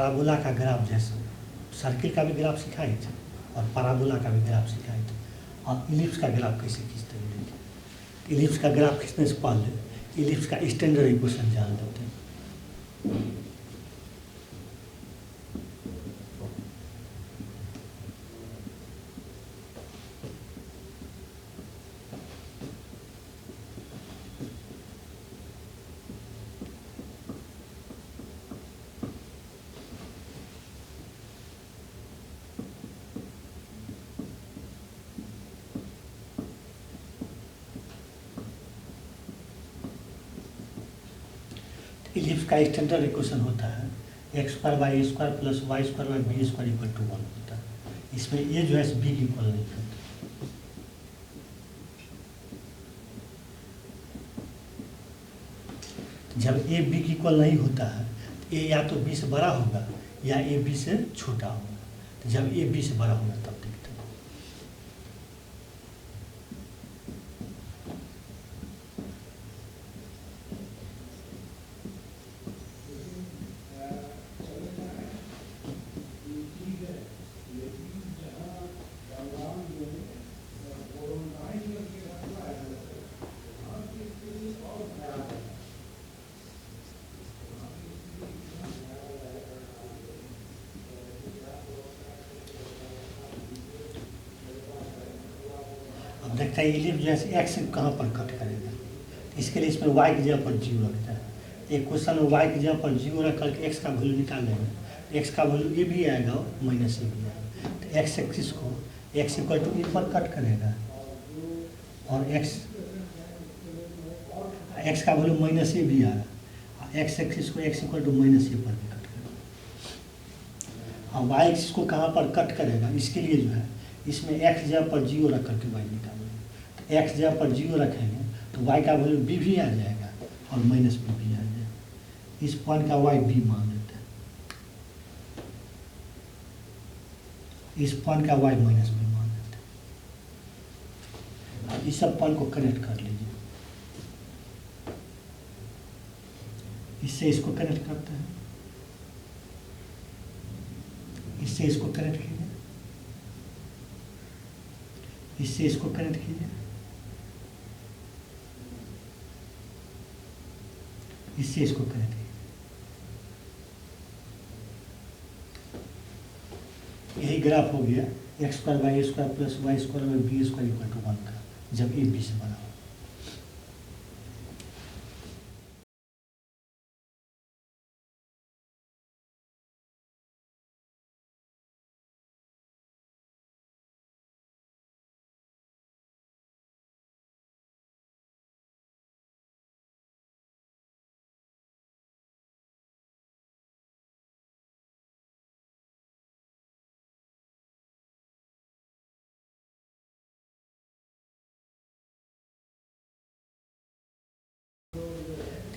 Parabola का graph जैसा, circle का भी ग्राफ सिखाए थे और पाराबोला का भी ग्राफ सिखाए थे, और इलिप्स का ग्राफ कैसे खींचते हैं देखिए। इलिप्स का ग्राफ खींचने से पहले इलिप्स का स्टैंडर्ड इक्वेशन जान लेते हैं। इलिप्स का स्टैंडर्ड इक्वेशन होता है x square y square plus y square by b square equal to 1 होता है। इसमें ये जो है बी की इक्वल नहीं करता। जब ए बी की इक्वल नहीं होता है तो ए या तो बी से बड़ा होगा या ए बी से छोटा होगा। तो जब ए बी से बड़ा होगा तब देखते हैं। अब देखते हैं इलिप्स जैसे एक्स कहाँ पर कट करेगा। इसके लिए इसमें वाई की जगह पर जीरो रखता है। एक क्वेश्चन में वाई की जगह पर जीरो रख करके एक्स का वैल्यू निकाल लेंगे। एक्स का वैल्यू ये भी आएगा और माइनस ये भी आएगा। तो एक्स एक्सिस को एक्स इक्वल टू ए पर कट करेगा और एक्स का वैल्यू माइनस ए भी आएगा। एक्स एक्सिस को एक्स इक्वल टू माइनस ए पर भी कट करेगा। और वाई एक्सिस को कहाँ पर कट करेगा, इसके लिए जो है इसमें एक्स जगह पर जीरो रख करके वाई निकालेंगे। तो एक्स जगह पर जीरो रखेंगे तो वाई का वैल्यू बी भी आ जाएगा और माइनस बी भी आ जाएगा। इस पॉइंट का वाई बी मान लेते हैं, इस पॉइंट का वाई माइनस बी मान लेते हैं। अब इस सब पॉइंट को कनेक्ट कर लीजिए। इससे इसको कनेक्ट करते हैं, इससे इसको कनेक्ट कीजिए, इससे इसको कनेक्ट कीजिए, इससे इसको कनेक्ट कीजिए। यही ग्राफ हो गया x square y square plus y square में बी स्क्वायर इक्वल टू 1 का, जब ए बी से बना हो।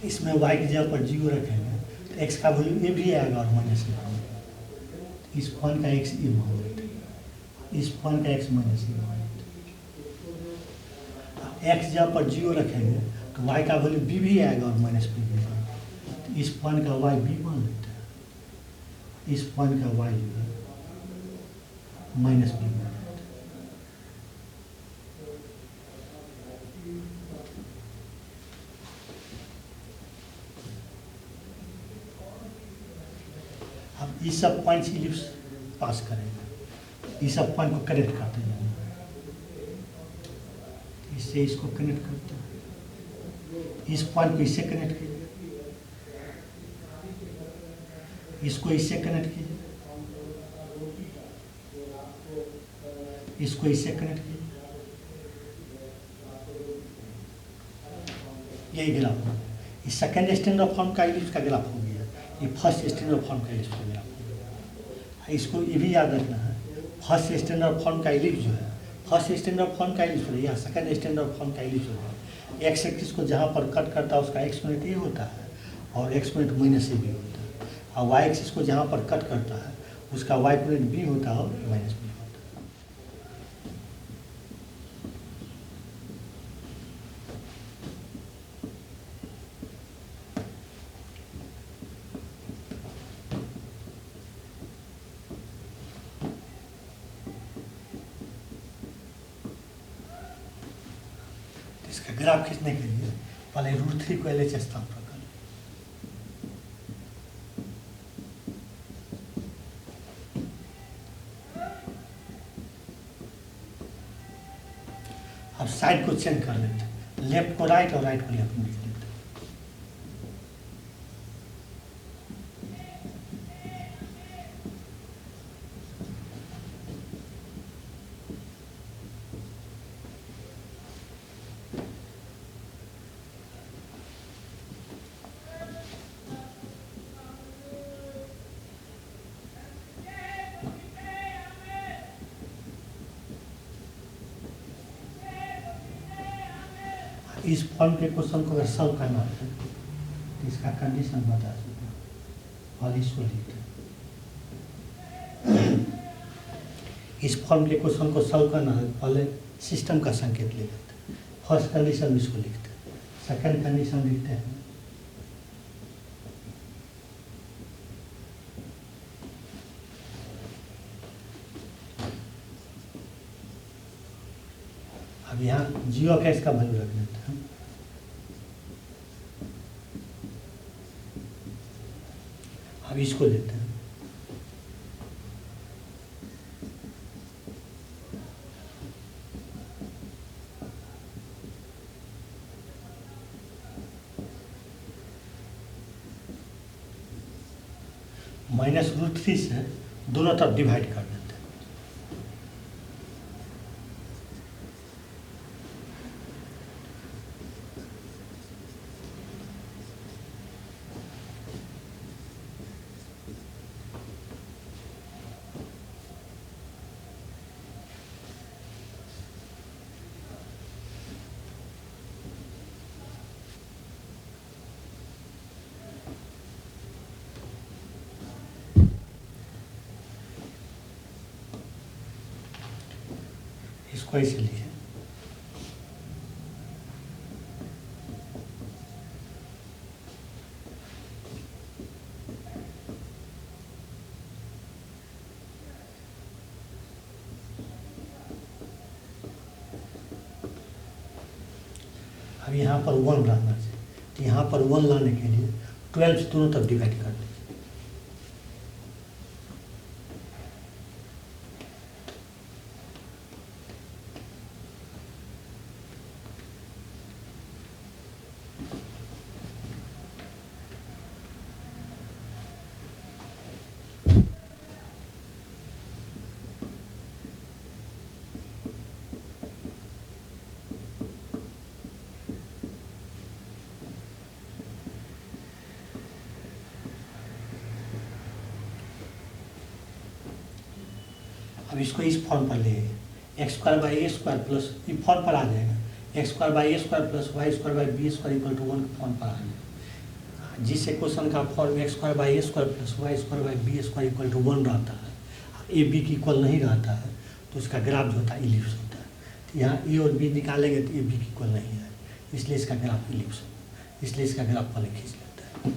इसमें वाई की जगह पर जीरो रखेंगे तो एक्स का वैल्यू ए भी आएगा और माइनस ए। इस पॉइंट का एक्स ए मान लेते हैं, इस पॉइंट का एक्स माइनस ए मान लेते हैं। एक्स जगह पर जीरो रखेंगे तो वाई का वैल्यू बी भी आएगा और माइनस बी भी आएगा। तो इस पॉइंट का वाई बी मान लेते हैं, इस पॉइंट का वाई जो है माइनस बी मान लेते हैं। अब इस सब पॉइंट्स इलिप्स पास करेगा, इस सब पॉइंट को कनेक्ट करते हैं, इससे इसको कनेक्ट करते हैं, इस पॉइंट को इससे कनेक्ट कीजिए, इसको इससे कनेक्ट कीजिए, इसको इससे कनेक्ट कीजिए। यही ग्राफ है। इस सेकेंड स्टैंडर्ड फॉर्म का इलिप्स का ग्राफ हो गया, ये फर्स्ट स्टैंडर्ड फॉर्म का इलिप्स का ग्राफ हो गया। इसको ये भी याद रखना है, फर्स्ट स्टैंडर्ड फॉर्म का इलिप्स जो है, फर्स्ट स्टैंडर्ड फॉर्म का इलिप्स या सेकेंड स्टैंडर्ड फॉर्म का इलिप्स जो है, एक्स एक्सिस को जहाँ पर कट करता है उसका एक्सपोनेंट ए होता है और एक्सपोनेंट माइनस ए भी होता है, और वाई एक्सिस को जहाँ पर कट करता है उसका वाई एक्सपोनेंट बी होता है और माइनस बी होता है। ग्राफ खींचने के लिए पहले √3 को LH स्थान पर कर लें। अब साइड को चेंज कर लेते हैं, लेफ्ट को राइट और राइट को लेफ्ट में लिख लेते हैं। इस फॉर्म के क्वेश्चन को अगर सॉल्व करना है तो इसका कंडीशन बता सकते हैं और इसको लिखते हैं। इस फॉर्म के क्वेश्चन को सॉल्व करना है, पहले सिस्टम का संकेत ले लेते हैं। फर्स्ट कंडीशन इसको लिखते हैं, सेकंड कंडीशन लिखते हैं। अब यहाँ g(x) का वैल्यू रख देते हैं। अब इसको लेते हैं, -√3 से दोनों तरफ डिवाइड कर देते हैं। इसको ऐसे लिखे, अब यहाँ पर 1 रहना चाहिए, तो यहाँ पर 1 लाने के लिए 12 से दोनों तरफ डिवाइड कर दीजिए। अब इसको इस फॉर्म पर ले x² / a² प्लस ये फॉर्म पर आ जाएगा, x² / a² plus y² / b² = 1 के फॉर्म पर आ जाएगा। जिस इक्वेशन का form x² / a² plus y² / b² = 1 रहता है, a b की इक्वल नहीं रहता है, तो उसका ग्राफ जो होता है इलिप्स होता है। तो यहाँ a और b निकालेंगे तो a b की इक्वल नहीं है, इसलिए इसका ग्राफ इलिप्स होगा, इसलिए इसका ग्राफ पहले खींच लेते हैं।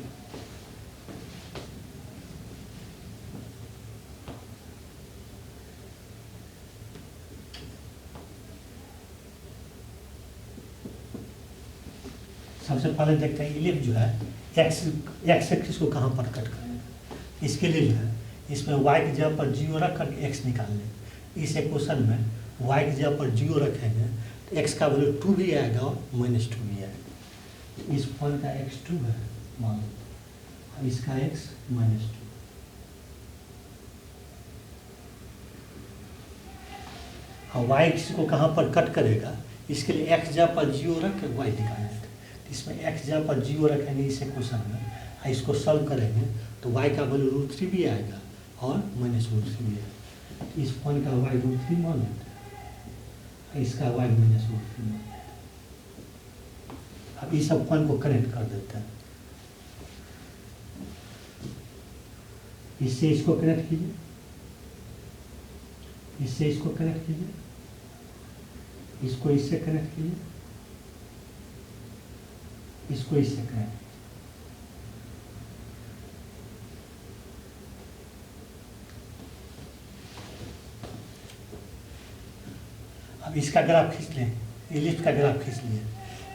सबसे पहले देखते हैं इलिप्स जो है एक्स एक्सिस को कहाँ पर कट करें। इसके लिए जो है इसमें y की जगह पर 0 रख करके x निकाल लें। इस इक्वेशन में y की जगह पर 0 रखेंगे तो x का वैल्यू 2 भी आएगा और -2 भी आएगा। इस पॉइंट का x2 है मान लो, और इसका x -2। और y को कहाँ पर कट करेगा, इसके लिए x जगह पर 0 रख कर y निकाल लेते। इसमें x जगह पर 0 रखेंगे इस इक्वेशन में, इसको सॉल्व करेंगे तो y का वैल्यू √3 भी आएगा और -√3 भी आएगा। इस पॉइंट का y √3 मान लेते हैं, इसका y -√3 मान लेते हैं। अब इस सब पॉइंट को कनेक्ट कर देते हैं, इससे इसको कनेक्ट कीजिए, इससे इसको कनेक्ट कीजिए, इसको इससे कनेक्ट कीजिए, इसको इससे कनेक्ट। अब इसका ग्राफ खींच लें, इलिप्स का ग्राफ खींच लिए।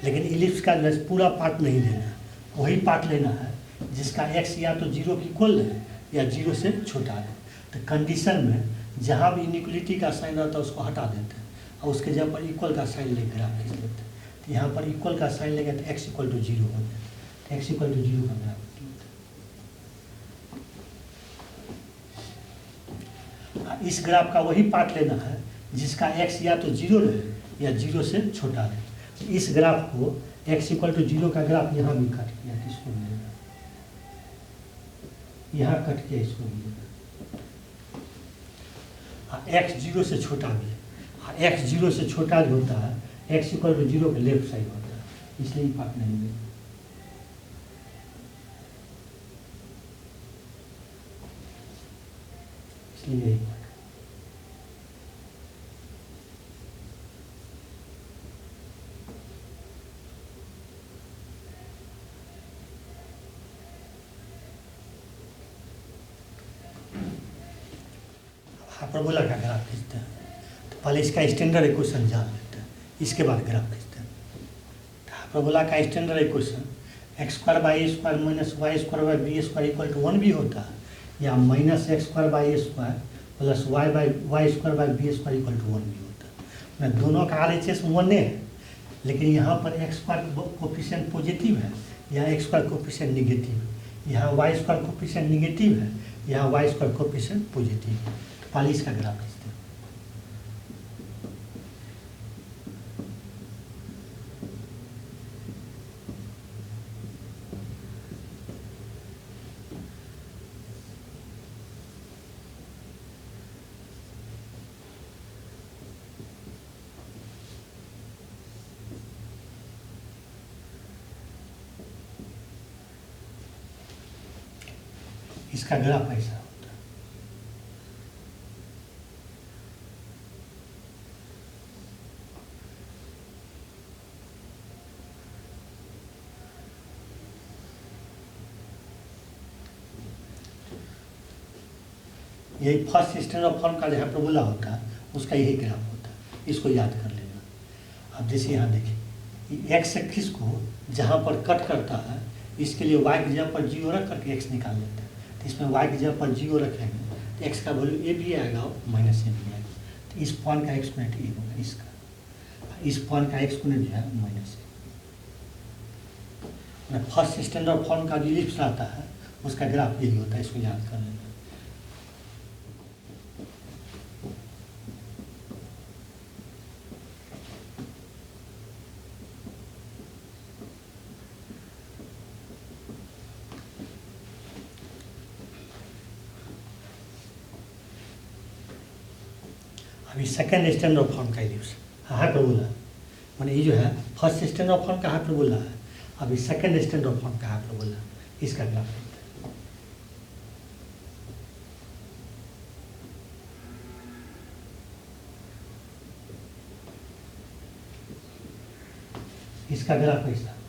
लेकिन इलिप्स का पूरा पार्ट नहीं लेना है, वही पार्ट लेना है जिसका x या तो 0 की इक्वल है या 0 से छोटा है। तो कंडीशन में जहाँ भी इनिक्वलिटी का साइन रहता है उसको हटा देते हैं और उसके जगह पर इक्वल का साइन लेकर ग्राफ खींच लेते हैं। तो यहाँ पर इक्वल का साइन लेंगे तो x = 0 हो जाए, तो x = 0 का ग्राफ खींच लेते हैं। इस ग्राफ का वही पार्ट लेना है जिसका x या तो 0 रहे या 0 से छोटा रहे। इस ग्राफ को x = 0 का ग्राफ यहाँ भी कट किया, इसको मिलेगा, यहाँ कट किया, इसको मिलेगा। x 0 से छोटा भी है, x 0 से छोटा जो होता है x = 0 के लेफ्ट साइड होता है, इसलिए ये पार्ट नहीं मिलेगा। इसलिए यही पार्ट हाइपरबोला का ग्राफ खींचते हैं। तो पहले इसका स्टैंडर्ड इक्वेशन जान लेते हैं, इसके बाद ग्राफ खींचते हैं। तो हाइपरबोला का standard equation x² / a² - y² / b² = 1 भी होता है, या -x² / a² + y² / b² = 1 भी होता है। मैं दोनों का RHS 1 है, लेकिन यहाँ पर x² कोफिशिएंट पॉजिटिव है, यहाँ x² कोफिशिएंट निगेटिव है, यहाँ y² कोफिशिएंट निगेटिव है, यहाँ y² कोफिशिएंट पॉजिटिव है। पहले इसका ग्राफ खींचते हैं। इसका ग्राफ ऐसा होता है। यही फर्स्ट स्टैंडर्ड फॉर्म का जो हाइपरबोला होता है उसका यही ग्राफ होता है, इसको याद कर लेना। अब जैसे यहाँ देखिए एक्स एक्सिस को जहाँ पर कट करता है इसके लिए y की जगह पर 0 रख करके x निकाल लेते हैं। तो इसमें y की जगह पर 0 रखेंगे तो x का वैल्यू a भी आएगा और -a भी आएगा। तो इस पॉइंट का एक्सपोनेंट a होगा, इसका इस पॉइंट का एक्सपोनेंट जो है -a। फर्स्ट स्टैंडर्ड फॉर्म का जो इलिप्स रहता है उसका ग्राफ यही होता है, इसको याद कर लेना। अभी सेकेंड स्टैंडर्ड फॉर्म का इलिप्स हाइपरबोला, माने ये जो है फर्स्ट स्टैंडर्ड फॉर्म का हाइपरबोला है, अभी सेकेंड स्टैंडर्ड फॉर्म का हाइपरबोला, इसका ग्राफ देखते हैं। इसका ग्राफ ऐसा होता है।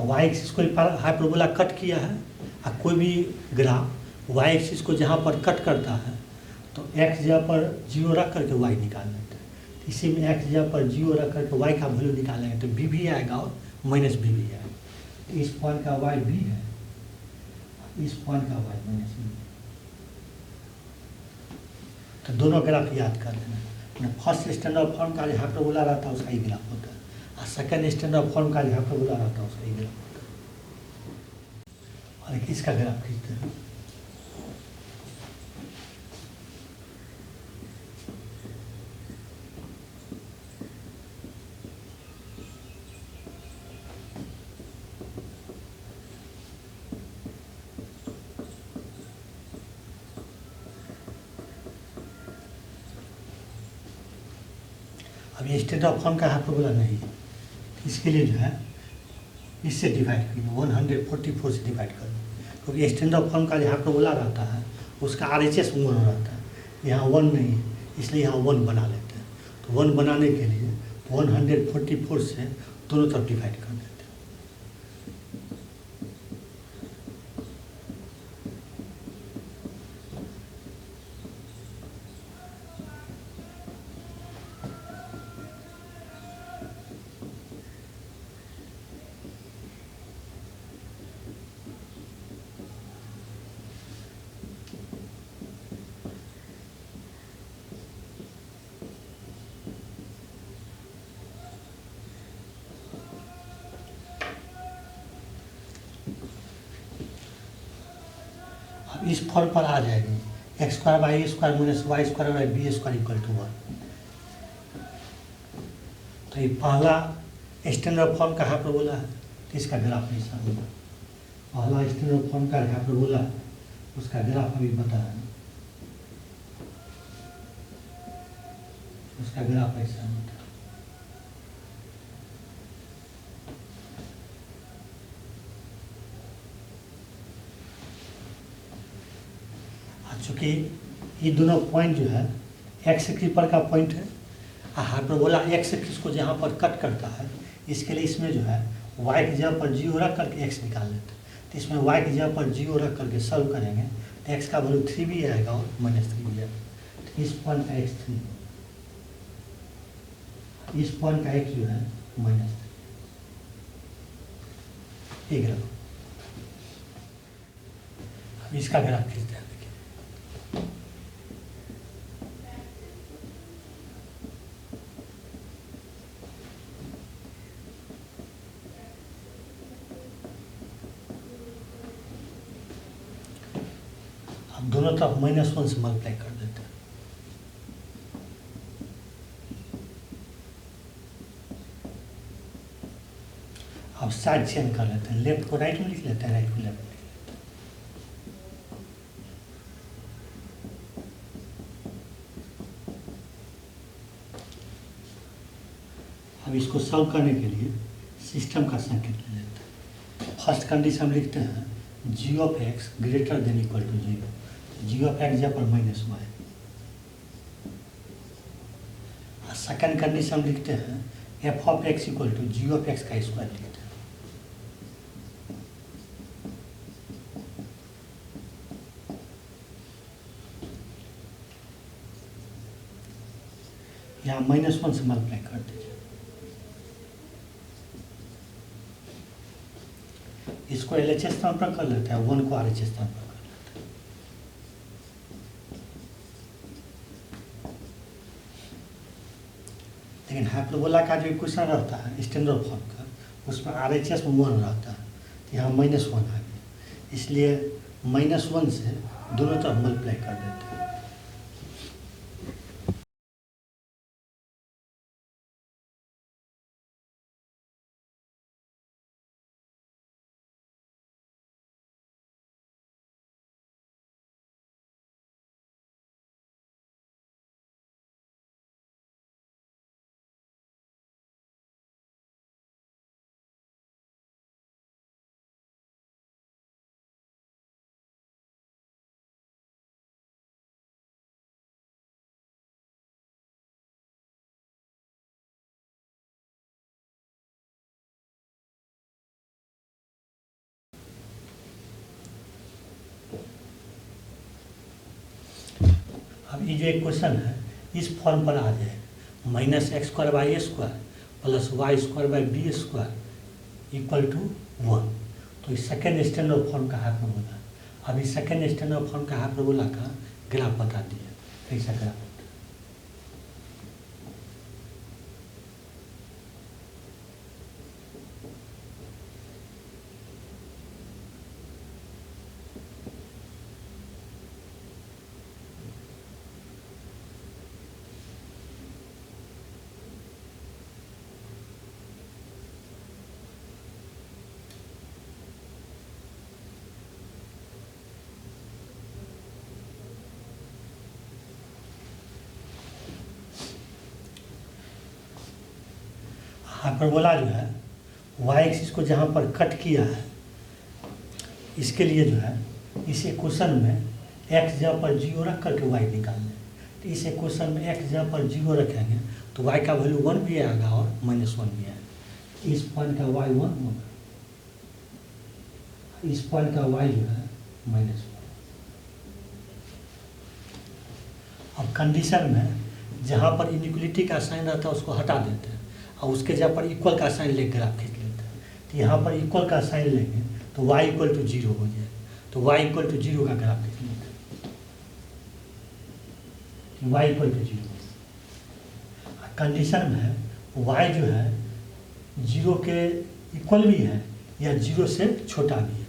वाई एक्सिस को हाइपरबोला कट किया है और कोई भी ग्राफ वाई एक्सिस को जहाँ पर कट करता है तो एक्स जगह पर 0 रख करके वाई निकाल लेते हैं। इसी में एक्स जगह पर 0 रख करके वाई का वैल्यू निकालेंगे तो बी भी आएगा और -b भी आएगा। तो इस पॉइंट का वाई बी है, इस पॉइंट का वाई -b। तो दोनों ग्राफ याद कर लेना। फर्स्ट स्टैंडर्ड फॉर्म का जो हाइपरबोला रहता है उसका ही ग्राफ होता है, और सेकेंड स्टैंडर्ड फॉर्म का जो हाइपरबोला रहता है उसका ही ग्राफ होता है। और इसका ग्राफ खींचते हैं। अब ये स्टैंडर्ड फॉर्म का हाइपरबोला नहीं है, इसके लिए जो है इससे डिवाइड करिए, 144 से डिवाइड करो, क्योंकि स्टैंडर्ड फॉर्म का जो हाइपरबोला रहता है उसका RHS 1 रहता है, यहाँ 1 नहीं है, इसलिए यहाँ 1 बना लेते हैं। तो 1 बनाने के लिए 144 से दोनों तरफ डिवाइड कर देते हैं। इस फॉर्म पर आ जाएगी x square by square minus y square by b square equal to 1। तो ये पहला स्टैंडर्ड फॉर्म का हाइपरबोला है, तो इसका ग्राफ ऐसा होगा। पहला स्टैंडर्ड फॉर्म का हाइपरबोला है, उसका ग्राफ अभी बताया, उसका ग्राफ ऐसा होता है। चूँकि ये दोनों पॉइंट जो है एक्स एक्सिस पर का पॉइंट है, हाइपरबोला एक्स एक्सिस को जहाँ पर कट करता है, इसके लिए इसमें जो है वाई की जगह पर जीरो रख करके एक्स निकाल लेते हैं। तो इसमें वाई की जगह पर जीरो रख करके सॉल्व करेंगे तो एक्स का वैल्यू 3 भी आएगा और -3 भी आएगा। तो इस पॉइंट का एक्स 3, इस पॉइंट का एक्स जो है -3। ये ग्राफ, इसका ग्राफ खींचते हैं। दोनों तरफ -1 से मल्टीप्लाई कर देते हैं। अब साइड चेंज कर लेते हैं, लेफ्ट को राइट में लिख लेते हैं, राइट को लेफ्ट में लिख लेते हैं। अब इसको सॉल्व करने के लिए सिस्टम का संकेत ले लेते हैं। फर्स्ट कंडीशन हम लिखते हैं g of x greater than equal to 0। g of x जहाँ पर -y। सेकंड कंडीशन हम लिखते हैं f of x equal to g of x का स्क्वायर लिखते हैं। यहाँ -1 से मल्टीप्लाई कर दीजिए। इसको LHS स्थान पर कर लेते हैं, 1 को RHS स्थान पर कर लेते हैं। लेकिन हाइपरबोला का जो इक्वेशन रहता है स्टैंडर्ड फॉर्म का, उसमें RHS में 1 रहता है, तो यहाँ -1 आ गया, इसलिए -1 से दोनों तरफ मल्टीप्लाई कर देते हैं। अब ये जो इक्वेशन है इस फॉर्म पर आ जाए, -x² by square plus y² by b square equal to 1। तो इस सेकेंड स्टैंडर्ड फॉर्म का हाइपरबोला। अब इस सेकेंड स्टैंडर्ड फॉर्म का हाइपरबोला का ग्राफ बता दिया, कैसा ग्राफ होता है। हाइपरबोला जो है वाई एक्सिस को जहाँ पर कट किया है, इसके लिए जो है इस इक्वेशन में x जगह पर 0 रख करके y निकालना है। तो इस इक्वेशन में x जगह पर 0 रखेंगे तो y का वैल्यू 1 भी आएगा और -1 भी आएगा। इस पॉइंट का y 1 होगा, इस पॉइंट का y जो है -1। अब कंडीशन में जहाँ पर इनइक्वलिटी का साइन रहता है उसको हटा देते हैं और उसके जगह पर इक्वल का साइन लेकर ग्राफ खींच लेते हैं। तो यहाँ पर इक्वल का साइन लेंगे तो y = 0 हो जाएगा, तो y = 0 का ग्राफ खींच लेते हैं, y = 0। कंडीशन में y जो है 0 के इक्वल भी है या 0 से छोटा भी है,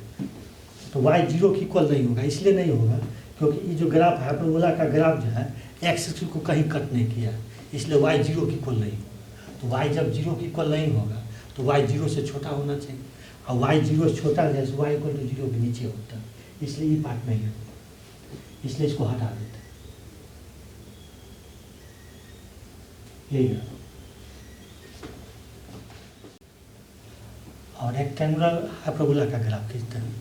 तो y 0 के इक्वल नहीं होगा। इसलिए नहीं होगा क्योंकि ये जो ग्राफ है हाइपरबोला का ग्राफ जो है एक्स एक्सिस को कहीं कट नहीं किया, इसलिए y 0 के इक्वल नहीं होगा। तो y जब 0 के इक्वल नहीं होगा तो y 0 से छोटा होना चाहिए, और y 0 से छोटा है तो y = 0 के नीचे होता है, इसलिए ये पार्ट नहीं है, इसलिए इसको हटा देते हैं। यही है। और रेक्टेंगुलर हाइपरबोला का ग्राफ खींचते हैं।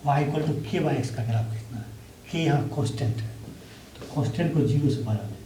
y = k/x का ग्राफ खींचना है। k यहाँ कांस्टेंट है, तो कांस्टेंट को 0 से बढ़ा देते हैं।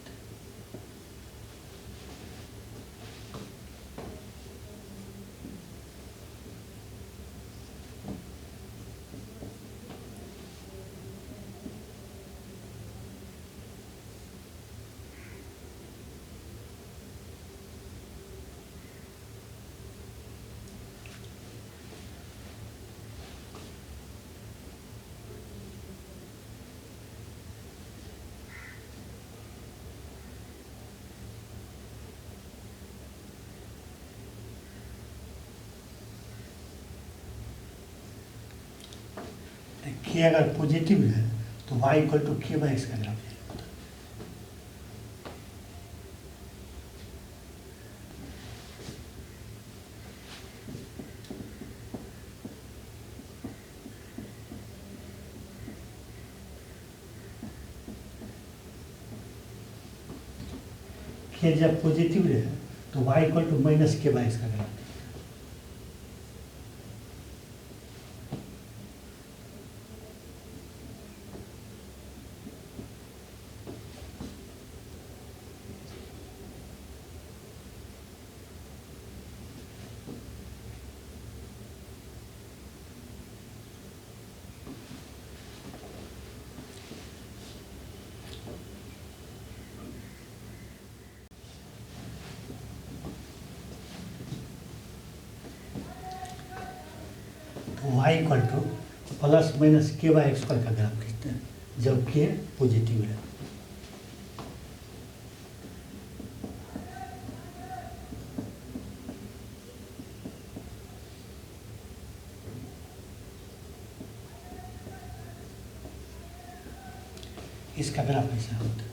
k अगर पॉजिटिव है तो y = k/x का ग्राफ यही होता है। k जब पॉजिटिव रहे तो y = -k/x का ग्राफ। y = +-k/x² का ग्राफ खींचते हैं जब k पॉजिटिव है। इसका ग्राफ ऐसा होता है।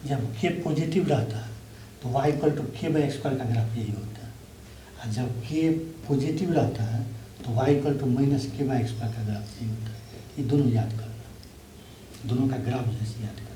जब k पॉजिटिव रहता है तो y = k/x² का ग्राफ यही होता है, और जब k पॉजिटिव रहता है तो y = -k/x² का ग्राफ यही होता है। ये दोनों याद करना, दोनों का ग्राफ जैसे याद करना।